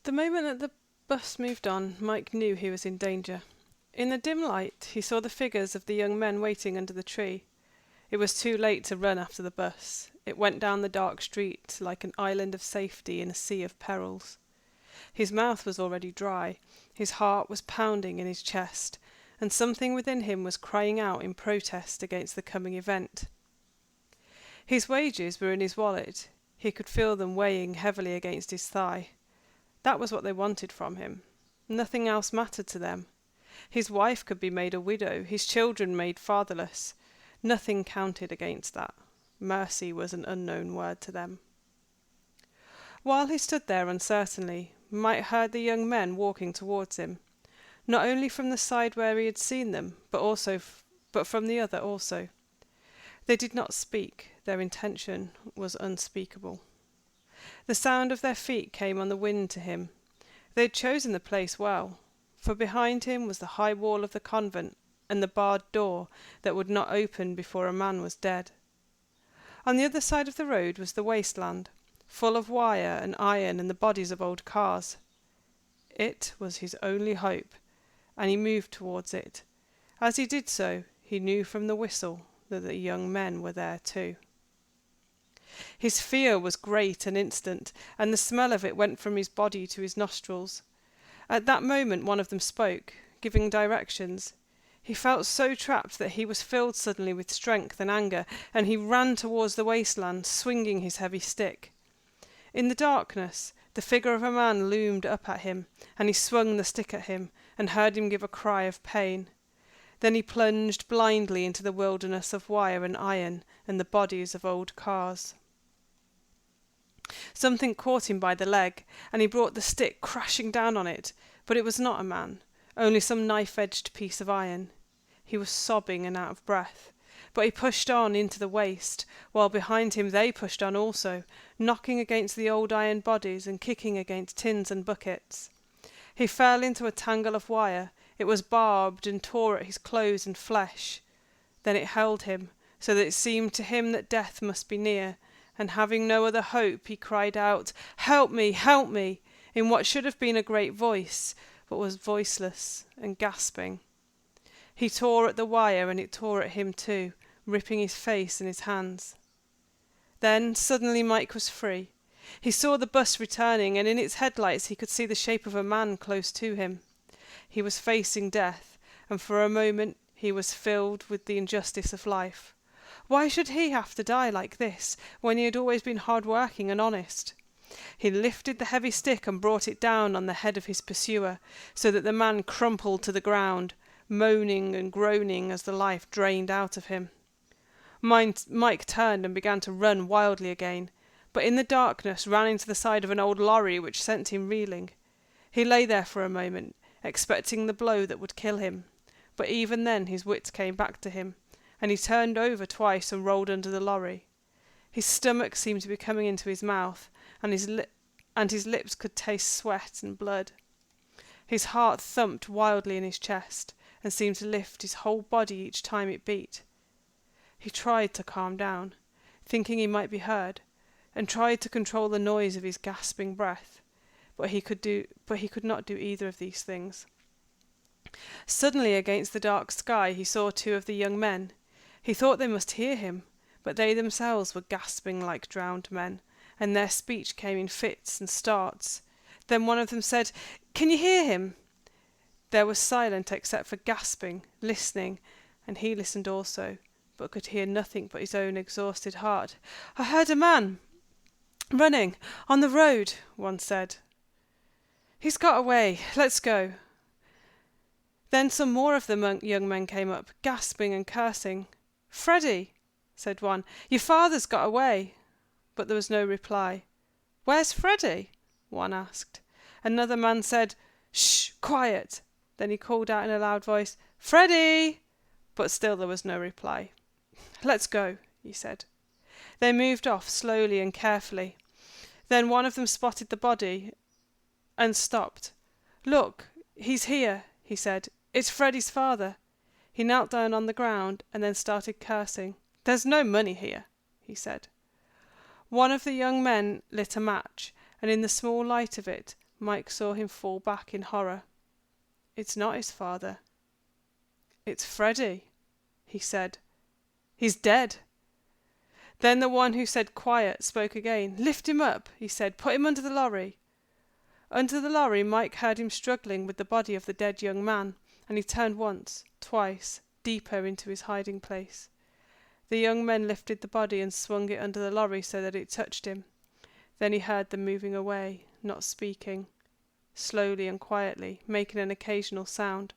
The moment that the bus moved on, Mike knew he was in danger. In the dim light, he saw the figures of the young men waiting under the tree. It was too late to run after the bus. It went down the dark street like an island of safety in a sea of perils. His mouth was already dry, his heart was pounding in his chest, and something within him was crying out in protest against the coming event. His wages were in his wallet. He could feel them weighing heavily against his thigh. That was what they wanted from him. Nothing else mattered to them. His wife could be made a widow, his children made fatherless. Nothing counted against that. Mercy was an unknown word to them. While he stood there uncertainly, Mike heard the young men walking towards him, not only from the side where he had seen them, but from the other also. They did not speak. Their intention was unspeakable. The sound of their feet came on the wind to him. They had chosen the place well, for behind him was the high wall of the convent and the barred door that would not open before a man was dead. On the other side of the road was the wasteland, full of wire and iron and the bodies of old cars. It was his only hope, and he moved towards it. As he did so, he knew from the whistle that the young men were there too. His fear was great and instant, and the smell of it went from his body to his nostrils. At that moment one of them spoke, giving directions. He felt so trapped that he was filled suddenly with strength and anger, and he ran towards the wasteland, swinging his heavy stick. In the darkness, the figure of a man loomed up at him, and he swung the stick at him, and heard him give a cry of pain. Then he plunged blindly into the wilderness of wire and iron and the bodies of old cars. Something caught him by the leg, and he brought the stick crashing down on it, but it was not a man, only some knife-edged piece of iron. He was sobbing and out of breath, but he pushed on into the waste, while behind him they pushed on also, knocking against the old iron bodies and kicking against tins and buckets. He fell into a tangle of wire. It was barbed and tore at his clothes and flesh. Then it held him, so that it seemed to him that death must be near, and having no other hope, he cried out, "Help me, help me," in what should have been a great voice, but was voiceless and gasping. He tore at the wire, and it tore at him too, ripping his face and his hands. Then suddenly Mike was free. He saw the bus returning, and in its headlights he could see the shape of a man close to him. He was facing death, and for a moment he was filled with the injustice of life. Why should he have to die like this, when he had always been hard-working and honest? He lifted the heavy stick and brought it down on the head of his pursuer, so that the man crumpled to the ground, moaning and groaning as the life drained out of him. Mike turned and began to run wildly again, but in the darkness ran into the side of an old lorry which sent him reeling. He lay there for a moment, expecting the blow that would kill him, but even then his wits came back to him, and he turned over twice and rolled under the lorry. His stomach seemed to be coming into his mouth, and his lips could taste sweat and blood. His heart thumped wildly in his chest, and seemed to lift his whole body each time it beat. He tried to calm down, thinking he might be heard, and tried to control the noise of his gasping breath, but he could not do either of these things. Suddenly against the dark sky he saw two of the young men. He thought they must hear him, but they themselves were gasping like drowned men, and their speech came in fits and starts. Then one of them said, "Can you hear him?" There was silence except for gasping, listening, and he listened also, but could hear nothing but his own exhausted heart. "I heard a man running on the road," one said. "He's got away. Let's go." Then some more of the young men came up, gasping and cursing. "Freddie," said one, "your father's got away." But there was no reply. "Where's Freddie?" one asked. Another man said, "Shh, quiet." Then he called out in a loud voice, "Freddie!" But still there was no reply. "Let's go," he said. They moved off slowly and carefully. Then one of them spotted the body and stopped. "Look, he's here," he said. "It's Freddie's father." He knelt down on the ground and then started cursing. "There's no money here," he said. One of the young men lit a match, and in the small light of it, Mike saw him fall back in horror. It's not his father. It's Freddie, he said. He's dead. Then the one who said quiet spoke again. Lift him up, he said. Put him under the lorry. Under the lorry Mike heard him struggling with the body of the dead young man, and he turned once, twice, deeper into his hiding place. The young men lifted the body and swung it under the lorry so that it touched him. Then he heard them moving away, not speaking, slowly and quietly, making an occasional sound.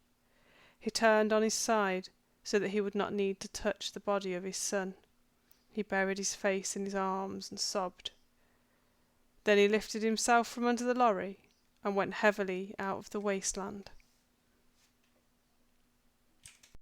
He turned on his side so that he would not need to touch the body of his son. He buried his face in his arms and sobbed. Then he lifted himself from under the lorry and went heavily out of the wasteland.